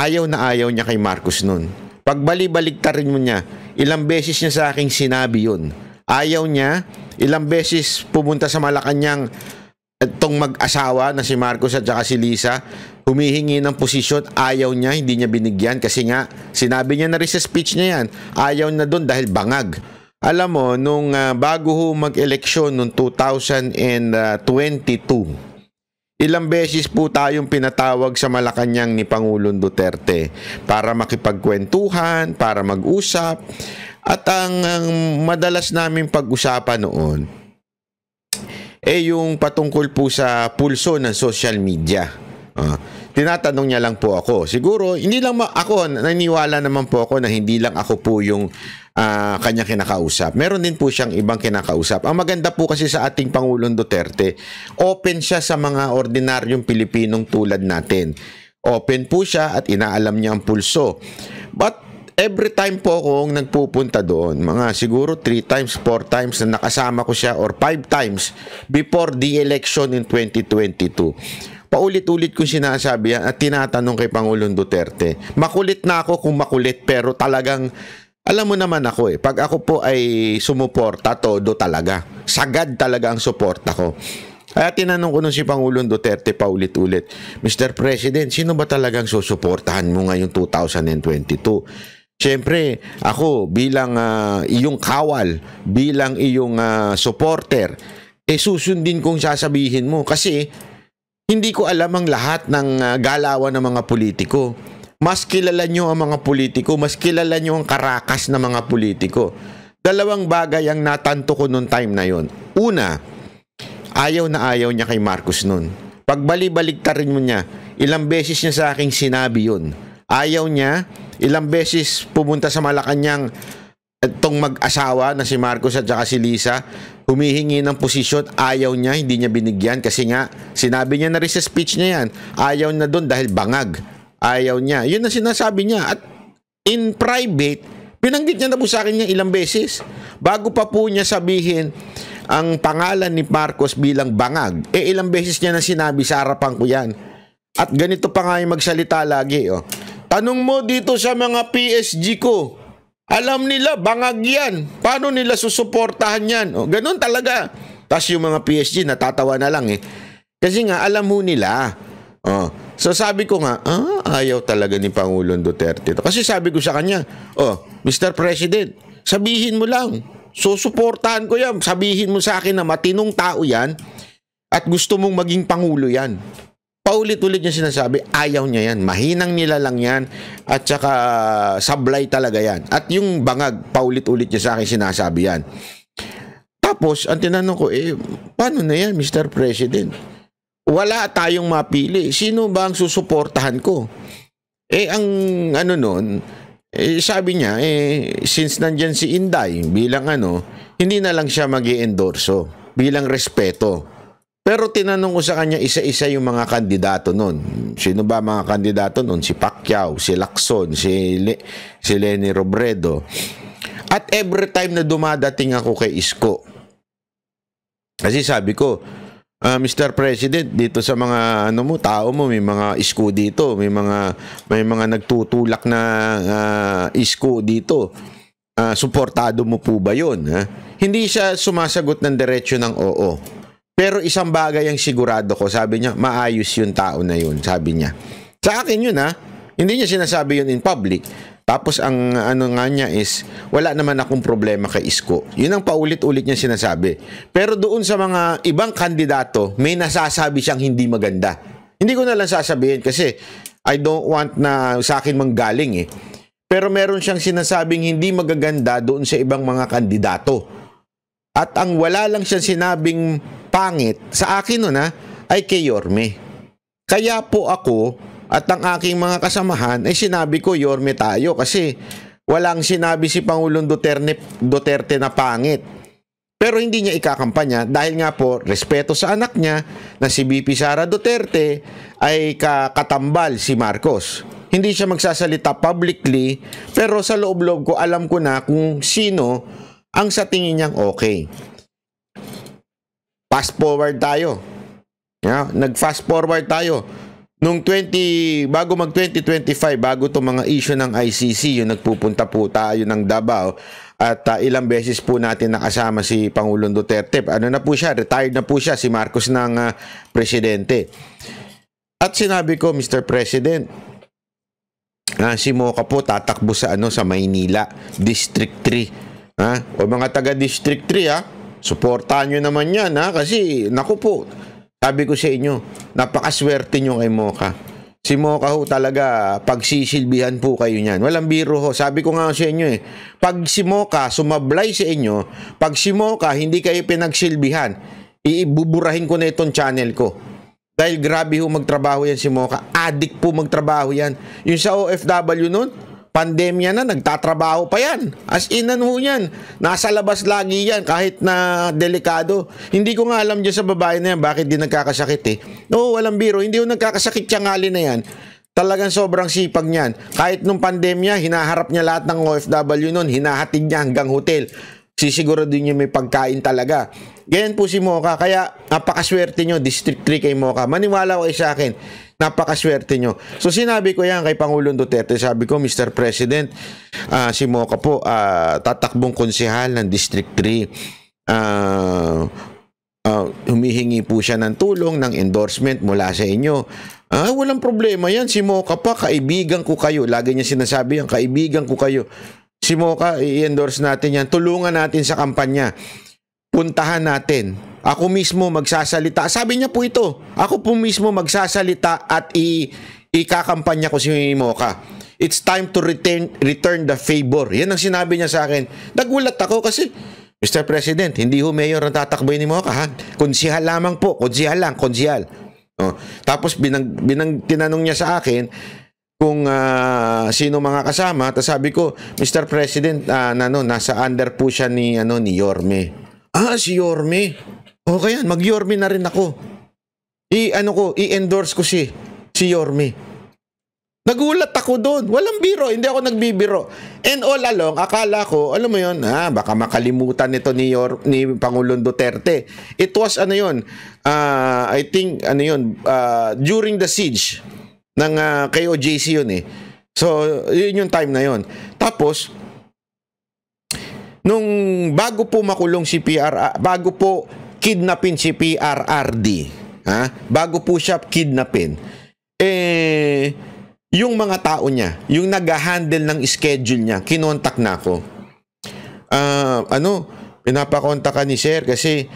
ayaw niya kay Marcos nun. Pagbali-baligtarin mo niya, ilang beses niya sa aking sinabi yun. Ayaw niya, ilang beses pumunta sa Malacanang itong mag-asawa na si Marcos at saka si Lisa, humihingi ng posisyon, ayaw niya, hindi niya binigyan kasi nga, sinabi niya na rin sa speech niya yan, ayaw na doon dahil bangag. Alam mo, nung bago mag-eleksyon noong 2022, ilang beses po tayong pinatawag sa Malacanang ni Pangulong Duterte para makipagkwentuhan, para mag-usap, at ang madalas namin pag-usapan noon, yung patungkol po sa pulso ng social media. Tinatanong niya lang po ako. Siguro, hindi lang ako, naniniwala naman po ako na hindi lang ako po yung kanya kinakausap. Meron din po siyang ibang kinakausap. Ang maganda po kasi sa ating Pangulong Duterte, open siya sa mga ordinaryong Pilipinong tulad natin. Open po siya at inaalam niya ang pulso. But every time po akong nagpupunta doon, mga siguro 3 times, 4 times na nakasama ko siya or 5 times before the election in 2022. Paulit-ulit kong sinasabi yan at tinatanong kay Pangulong Duterte. Makulit na ako kung makulit pero talagang, alam mo naman ako pag ako po ay sumuporta, todo talaga. Sagad talaga ang suporta ko. Kaya tinanong ko nun si Pangulong Duterte paulit-ulit, Mr. President, sino ba talagang susuportahan mo ngayong 2022? Siyempre, ako bilang iyong kawal, bilang iyong supporter, susundin kong sasabihin mo kasi hindi ko alam ang lahat ng galawan ng mga politiko. Mas kilala nyo ang mga politiko, mas kilala nyo ang karakas ng mga politiko. Dalawang bagay ang natanto ko noong time na yon. Una, ayaw niya kay Marcos nun. Pagbali-baligtarin mo niya, ilang beses niya sa aking sinabi yun. Ayaw niya, ilang beses pumunta sa Malacanang itong mag-asawa na si Marcos at saka si Lisa, humihingi ng posisyon, ayaw niya, hindi niya binigyan kasi nga, sinabi niya na rin sa speech niya yan, ayaw na doon dahil bangag. Ayaw niya. Yun ang sinasabi niya. At in private, binanggit niya na po sa akin niya ilang beses. Bago pa po niya sabihin ang pangalan ni Marcos bilang bangag, ilang beses niya na sinabi sa harapan ko yan. At ganito pa nga yung magsalita lagi, tanong mo dito sa mga PSG ko, alam nila, bangag yan. Paano nila susuportahan yan? Ganun talaga. Tapos yung mga PSG, natatawa na lang Kasi nga, alam mo nila. So sabi ko nga, ayaw talaga ni Pangulong Duterte. Kasi sabi ko sa kanya, Mr. President, sabihin mo lang. Susuportahan ko yan. Sabihin mo sa akin na matinong tao yan at gusto mong maging Pangulo yan. Paulit-ulit niya sinasabi, ayaw niya yan. Mahinang nila lang yan at saka sablay talaga yan. At yung bangag, paulit-ulit niya sa akin sinasabi yan. Tapos, ang tinanong ko, paano na yan, Mr. President? Wala tayong mapili. Sino ba ang susuportahan ko? Ang ano nun, sabi niya, since nandyan si Inday bilang hindi na lang siya mag-i-endorso bilang respeto. Pero tinanong ko sa kanya isa-isa yung mga kandidato nun. Sino ba mga kandidato nun? Si Pacquiao, si Lacson, si Leni Robredo. At every time na dumadating ako kay Isko, kasi sabi ko, Mr. President, dito sa mga tao mo, may mga Isko dito, may mga nagtutulak na Isko dito. Suportado mo po ba yun? Hindi siya sumasagot ng diretsyo ng oo. Pero isang bagay ang sigurado ko, sabi niya, maayos yung tao na yun, sabi niya. Sa akin yun hindi niya sinasabi yun in public. Tapos ang nga niya is, wala naman akong problema kay Isko. Yun ang paulit-ulit niya sinasabi. Pero doon sa mga ibang kandidato, may nasasabi siyang hindi maganda. Hindi ko na lang sasabihin kasi I don't want na sa akin manggaling Pero meron siyang sinasabing hindi magaganda doon sa ibang mga kandidato. At ang wala lang siyang sinabing pangit sa akin ay kay Yorme. Kaya po ako at ang aking mga kasamahan ay sinabi ko Yorme tayo kasi walang sinabi si Pangulong Duterte na pangit. Pero hindi niya ikakampanya dahil nga po respeto sa anak niya na si BP Sara Duterte ay katambal si Marcos. Hindi siya magsasalita publicly pero sa loob-loob ko alam ko na kung sino ang sa tingin niyang okay. Fast forward tayo. Nag-fast forward tayo. Nung bago mag 2025, bago itong mga issue ng ICC, yung nagpupunta po tayo ng Davao at ilang beses po natin nakasama si Pangulong Duterte. Ano na po siya, retired na po siya, si Marcos ng presidente. At sinabi ko, Mr. President, si Mocha po tatakbo sa sa Maynila, District 3. O mga taga District 3, suportahan nyo naman yan kasi naku po, sabi ko sa inyo, napakaswerte nyo kay Mocha. Si Mocha ho talaga, pagsisilbihan po kayo niyan. Walang biro ho. Sabi ko nga sa inyo pag si Mocha sumablay sa inyo, pag si Mocha hindi kayo pinagsilbihan, ibuburahin ko na itong channel ko. Dahil grabe ho magtrabaho yan si Mocha. Addict po magtrabaho yan. Yung sa OFW nun, pandemya na, nagtatrabaho pa yan. As in ho yan. Nasa labas lagi yan, kahit na delikado. Hindi ko nga alam dyan sa babae na yan, bakit di nagkakasakit No, walang biro. Hindi ko nagkakasakit tiyangali na yan. Talagang sobrang sipag niyan. Kahit nung pandemya, hinaharap niya lahat ng OFW nun, hinahatid niya hanggang hotel. Sisiguro din niya may pagkain talaga. Ganyan po si Mocha. Kaya napakaswerte nyo, District 3 kay Mocha. Maniwala kayo sa akin, napakaswerte nyo. So sinabi ko yan kay Pangulong Duterte. Sabi ko, Mr. President, si Mocha po tatakbong konsehal ng District 3. Humihingi po siya ng tulong, ng endorsement mula sa inyo. Walang problema yan. Si Mocha pa, kaibigan ko kayo. Lagi niya sinasabi yan, kaibigan ko kayo. Si Mocha, i-endorse natin yan. Tulungan natin sa kampanya. Puntahan natin. Ako mismo magsasalita. Sabi niya po ito. Ako po mismo magsasalita at ikakampanya ko si Mocha. It's time to return the favor. Yan ang sinabi niya sa akin. Nagulat ako kasi, Mr. President, hindi ho mayor ang tatakboy ni Mocha. Konsihal lamang po. Konsihal lang. Konsihal. Tapos tinanong niya sa akin kung sino mga kasama. Tapos sabi ko, Mr. President, nasa under po siya ni Yorme. Si Yorme. Okay yan, mag-Yorme na rin ako. I-endorse ko si Yorme. Nagulat ako doon. Walang biro, hindi ako nagbibiro. And all along, akala ko, alam mo yun, baka makalimutan nito ni Pangulong Duterte. It was I think during the siege ng KOJC yun So, yun yung time na yun. Tapos, nung bago po makulong si bago po kidnapin si PRRD, bago po siya kidnapin, yung mga tao niya, yung nag-handle ng schedule niya, kinontak na ako. Pinapakontak ka ni Sir kasi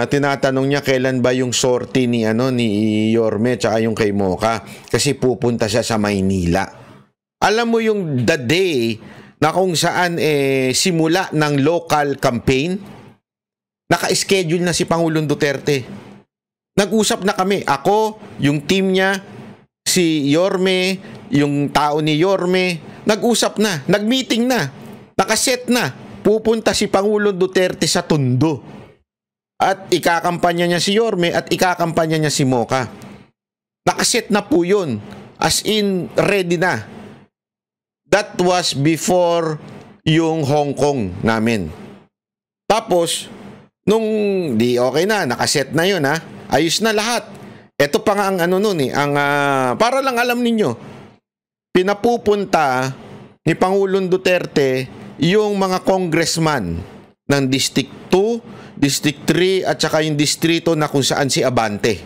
tinatanong niya kailan ba yung sortie ni Yorme tsaka yung kay Mocha kasi pupunta siya sa Maynila. Alam mo yung the day na kung saan simula ng local campaign, naka-schedule na si Pangulong Duterte. Nag-usap na kami. Ako, yung team niya, si Yorme, yung tao ni Yorme, nag-usap na, nag-meeting na, nakaset na. Pupunta si Pangulong Duterte sa Tondo. At ikakampanya niya si Yorme at ikakampanya niya si Mocha. Nakaset na po yun. As in, ready na. That was before yung Hong Kong namin. Tapos, nung okay na, nakaset na yun ayos na lahat. Ito pa nga ang para lang alam ninyo, pinapupunta ni Pangulong Duterte yung mga congressman ng District 2, District 3 at saka yung distrito na kung saan si Abante.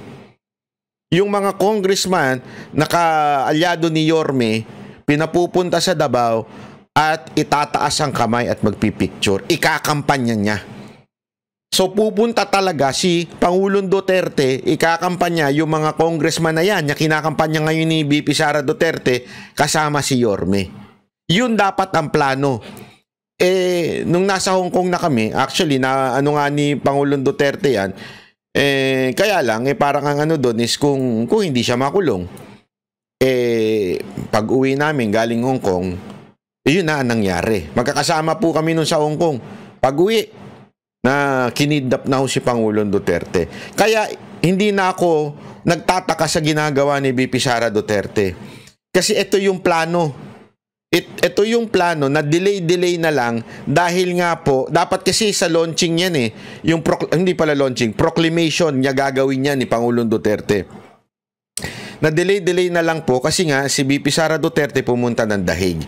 Yung mga congressman na kaalyado ni Yorme, pinapupunta sa Davao at itataas ang kamay at magpipicture. Ikakampanya niya. So pupunta talaga si Pangulong Duterte, ikakampanya yung mga congressman na yan, kinakampanya ngayon ni VP Sara Duterte kasama si Yorme. Yun dapat ang plano. Nung nasa Hong Kong na kami, actually, nga ni Pangulong Duterte yan, kaya lang, parang ang doon is kung hindi siya makulong, pag uwi namin galing Hong Kong, yun na ang nangyari. Magkakasama po kami nun sa Hong Kong. Pag uwi, na kinidnap na ho si Pangulong Duterte. Kaya hindi na ako nagtataka sa ginagawa ni VP Sara Duterte. Kasi ito yung plano. Ito yung plano na delay na lang dahil nga po, dapat kasi sa launching yan hindi pala launching, proclamation niya gagawin niya ni Pangulong Duterte. Na-delay na lang po kasi nga si VP Sara Duterte pumunta ng Dahig.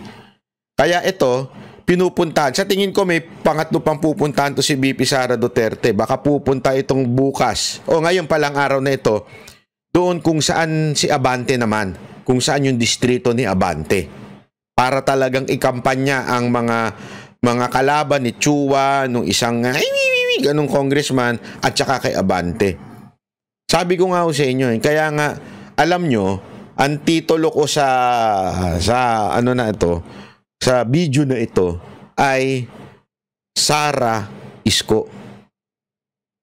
Kaya ito, pinupuntahan. Sa tingin ko may pangatlo pang pupuntahan to si VP Sara Duterte. Baka pupunta itong bukas o ngayon palang araw na ito doon kung saan si Abante naman. Kung saan yung distrito ni Abante. Para talagang ikampanya ang mga kalaban ni Chua, nung isang ganong congressman at saka kay Abante. Sabi ko nga sa inyo, kaya nga alam nyo, ang titulo ko sa ano na ito, sa video na ito ay Sara Isko.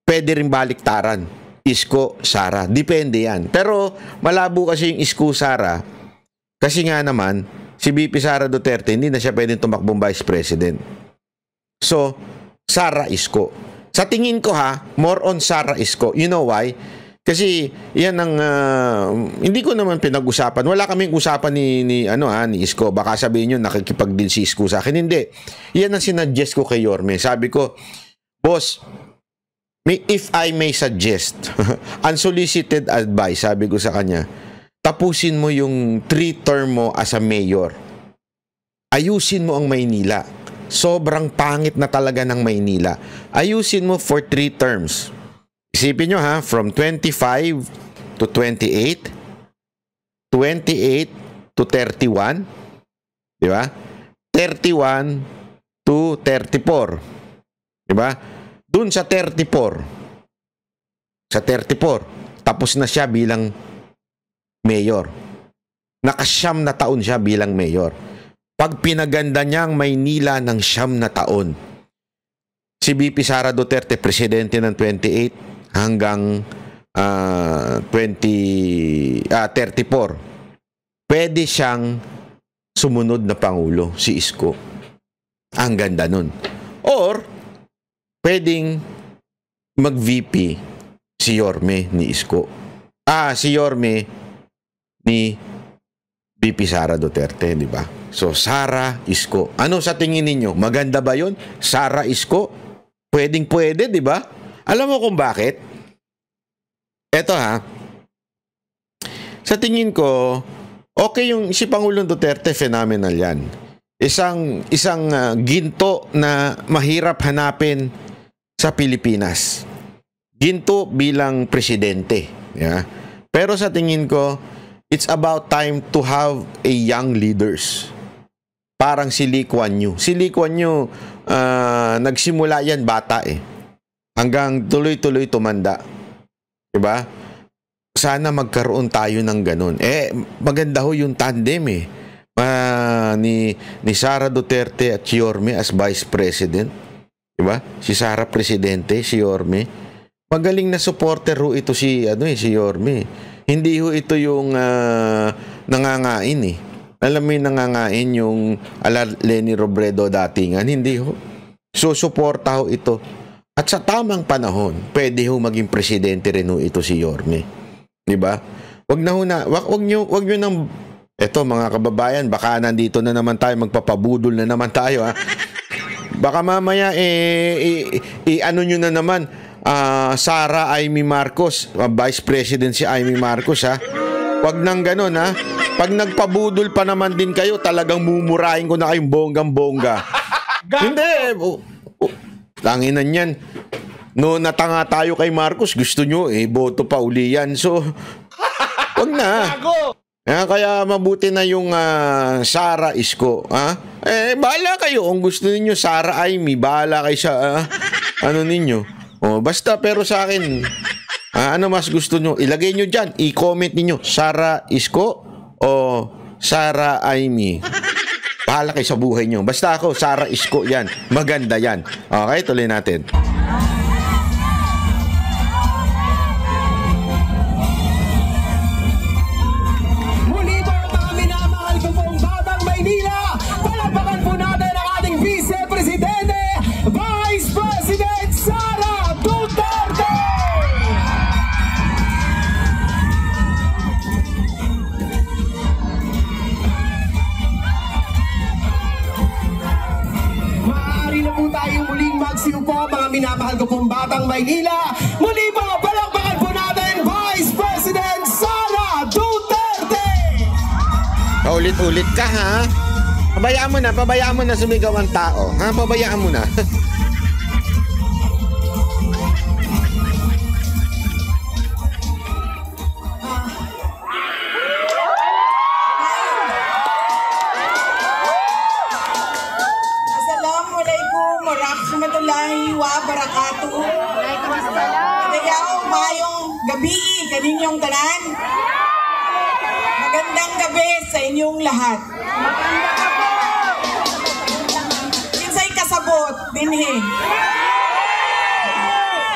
Pwede rin baliktaran. Isko, Sara. Depende yan. Pero malabo kasi yung Isko, Sara. Kasi nga naman, si VP Sara Duterte, hindi na siya pwedeng tumakbong Vice President. So, Sara Isko. Sa tingin ko more on Sara Isko. You know why? Kasi yan ang hindi ko naman pinag-usapan. Wala kaming usapan ni Isko. Baka sabihin niyo nakikipag-deal si Isko sa akin. Hindi. Yan ang sinadjust ko kay Yorme. Sabi ko, boss, if I may suggest, unsolicited advice, sabi ko sa kanya, tapusin mo yung 3-term mo as a mayor. Ayusin mo ang Maynila. Sobrang pangit na talaga ng Maynila. Ayusin mo for 3 terms. Isipin nyo from 25 to 28, 28 to 31, di ba? 31 to 34, di ba? Dun sa 34, tapos na siya bilang mayor. Nakasyam na taon siya bilang mayor. Pag pinaganda niya ang Maynila ng 9 na taon, si VP Sara Duterte, presidente ng 28 hanggang 34. Pwede siyang sumunod na pangulo, si Isko. Ang ganda nun. Or, pwedeng mag-VP si Yorme ni Isko. Si Yorme ni VP Sara Duterte, di ba? So, Sara Isko. Ano sa tingin ninyo? Maganda ba yun? Sara Isko? Pwedeng-pwede, di ba? Alam mo kung bakit? Eto sa tingin ko, okay yung si Pangulong Duterte, phenomenal yan. Isang ginto na mahirap hanapin sa Pilipinas. Ginto bilang presidente. Yeah? Pero sa tingin ko, it's about time to have a young leaders. Parang si Lee Kuan Yew. Si Lee Kuan Yew, nagsimula yan bata hanggang tuloy-tuloy tumanda. Diba? Sana magkaroon tayo ng ganun. Maganda ho yung tandem ni Sara Duterte at Yorme as Vice President. Diba? Si Sara Presidente, si Yorme. Magaling na supporter ho ito si Yorme. Hindi ho ito yung nangangain Alam mo yung nangangain yung ala Leni Robredo datingan. Hindi ho. So, suporta ho ito. At sa tamang panahon, pwede ho maging presidente rin ho ito si Yorme. Diba? Wag nyo nang, eto mga kababayan, baka nandito na naman tayo, magpapabudol na naman tayo Baka mamaya ano nyo na naman, Sara Amy Marcos, Vice President si Amy Marcos Wag nang ganun Pag nagpabudol pa naman din kayo, talagang mumurahin ko na kayong bonggang-bongga. Hindi. Tanginan yan. No, natanga tayo kay Marcos, gusto nyo, boto pa uli yan. So, wag na. Kaya mabuti na yung Sara Isko. Bahala kayo. Kung gusto niyo Sara Amy, bahala kayo sa ano ninyo. Basta, pero sa akin, ano mas gusto nyo? Ilagay nyo dyan. I-comment ninyo, Sara Isko o Sara Amy. Bahala kayo sa buhay nyo. Basta ako, Sara Isko yan. Maganda yan. Okay, tuloy natin. Muli po mga minamahal ko pong Batang Maynila. Palakpakan po natin ang ating Vice Presidente, Vice President Sara Duterte! Tayong muling magsiupo, mga minamahal ko pong Batang Maynila. Muli po, palakpakan po natin Vice President Sara Duterte! Paulit-ulit ka, ha? Pabayaan mo na sumigaw ang tao. Ha? Pabayaan mo na. Assalamualaikum warahmatullahi wabarakatuh. Kadayaw mayong gabi kaninyong tanan. Magandang gabi sa inyong lahat. Kinsay kasabot dinhi.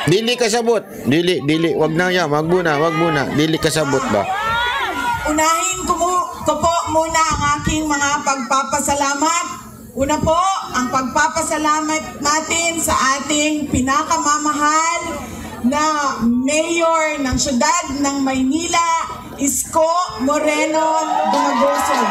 Dili kasabot. Dili. Wag na yan. Wag muna. Dili kasabot ba? Unahin ko po muna ang aking mga pagpapasalamat. Una po, ang pagpapasalamat natin sa ating pinakamamahal na mayor ng siyudad ng Maynila, Isko Moreno Dumagoso.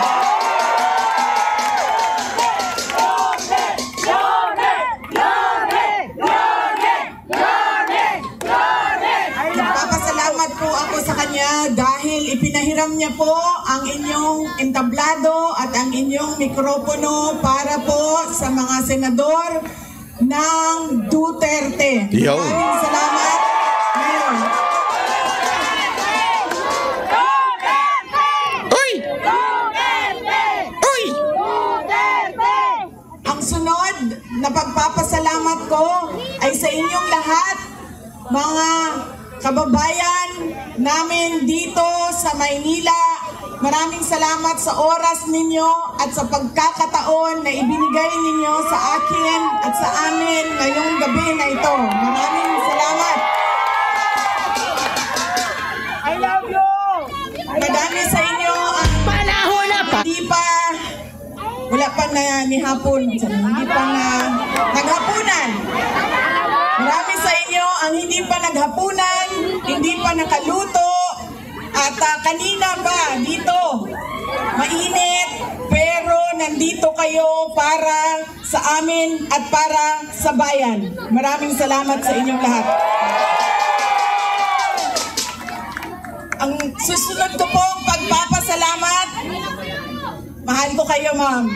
Nagpapasalamat po ako sa kanya dahil ipinahiram niya po ang inyong entablado at ang inyong mikropono para po sa mga senador ng Duterte. Yo. Maraming salamat, Mayor. Ang sunod na pagpapasalamat ko ay sa inyong lahat, mga kababayan namin dito sa Maynila. Maraming salamat sa oras ninyo at sa pagkakataon na ibinigay ninyo sa akin at sa amin ngayong gabi na ito. Maraming salamat. I love you! Madami sa inyo ang wala pa na ni hapon, hindi pa na naghapunan. Marami sa inyo ang hindi pa naghapunan, hindi pa nakaluto, at kanina pa dito, mainit, pero nandito kayo para sa amin at para sa bayan. Maraming salamat sa inyong lahat. Ang susunod ko pong pagpapasalamat, mahal ko kayo, ma'am.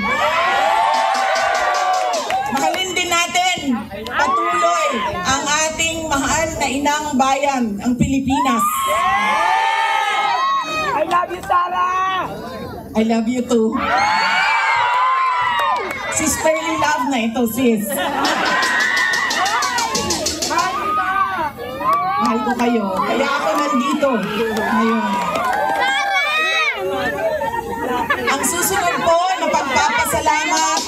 Mahalin din natin patuloy ang ating mahal na inang bayan, ang Pilipinas. I love you, Sarah! I love you too. Sisterly love na ito, sis. Mahal ko kayo. Kaya ako nandito ngayon. Ang susunod po na pagpapasalamat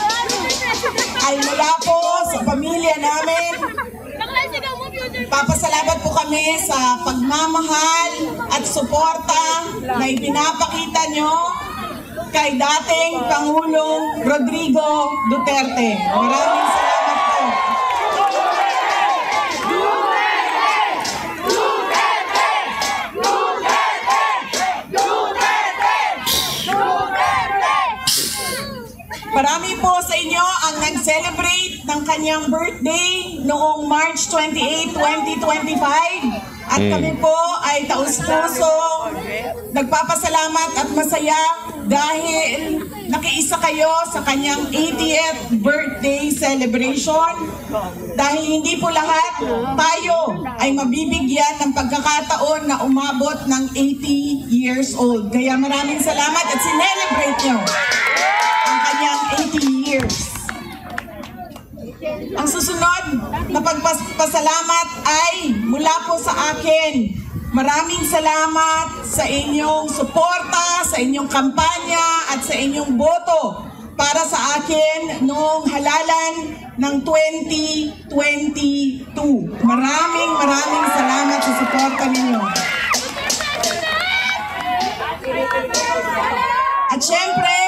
ay mula po sa pamilya namin. Papasalamat po kami sa pagmamahal at suporta na ipinapakita nyo kay dating Pangulong Rodrigo Duterte. Maraming salamat po. Marami po sa inyo ang nag-celebrate ng kanyang birthday noong March 28, 2025. At kami po ay taus-puso nagpapasalamat at masaya dahil nakiisa kayo sa kanyang 80th birthday celebration. Dahil hindi po lahat tayo ay mabibigyan ng pagkakataon na umabot ng 80 years old. Kaya maraming salamat at sinelebrate nyo ang kanyang 80 years. Ang susunod na pagpasalamat ay mula po sa akin. Maraming salamat sa inyong suporta, sa inyong kampanya at sa inyong boto para sa akin noong halalan ng 2022. Maraming salamat sa suporta ninyo. At syempre,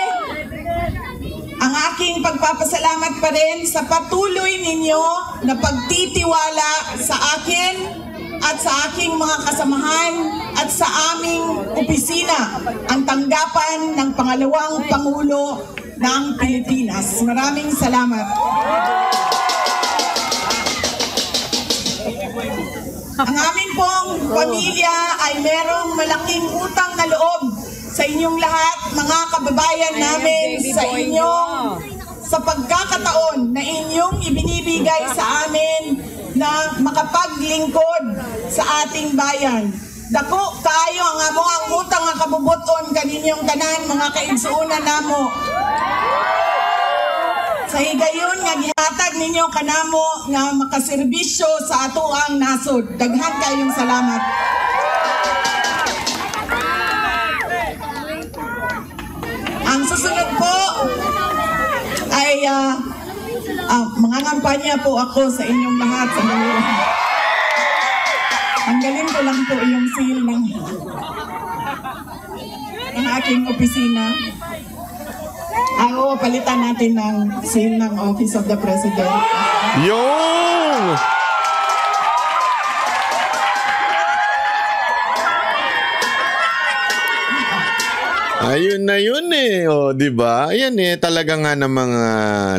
ang aking pagpapasalamat pa rin sa patuloy ninyo na pagtitiwala sa akin at sa aking mga kasamahan at sa aming opisina, ang tanggapan ng pangalawang Pangulo ng Pilipinas. Maraming salamat. Ang amin pong pamilya ay merong malaking utang na loob sa inyong lahat, mga kababayan namin, sa pagkakataon na inyong ibinibigay sa amin na makapaglingkod sa ating bayan. Dako kayo ang amo ang utang nga kabubuton kaninyong tanan mga kaigsuunan namo. Sa higayon nga gihatag ninyo kanamo nga makaserbisyo sa atoang nasod. Daghan kayong salamat. Ang susunod po ay mga kampanya po ako sa inyong lahat sa dalawa. Tanggalin ko lang po yung seal ng aking opisina. Palitan natin ng seal ng Office of the President. Yung! Ayun na yun eh. O, di ba? Ayan eh, talaga nga ng mga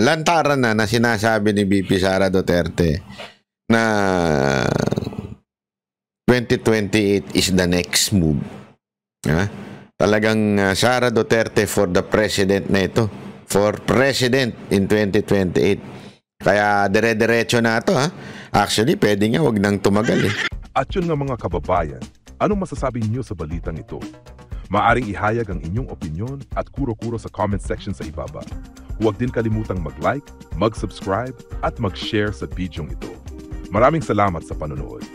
lantaran na sinasabi ni VP Sara Duterte na 2028 is the next move. Ha? Talagang Sara Duterte for the president na ito. For president in 2028. Kaya dire-diretso na ito ha. Actually, pwede nga wag nang tumagal eh. At yun nga mga kababayan, anong masasabi niyo sa balitang ito? Maaring ihayag ang inyong opinyon at kuro-kuro sa comment section sa ibaba. Huwag din kalimutang mag-like, mag-subscribe at mag-share sa bidyong ito. Maraming salamat sa panonood.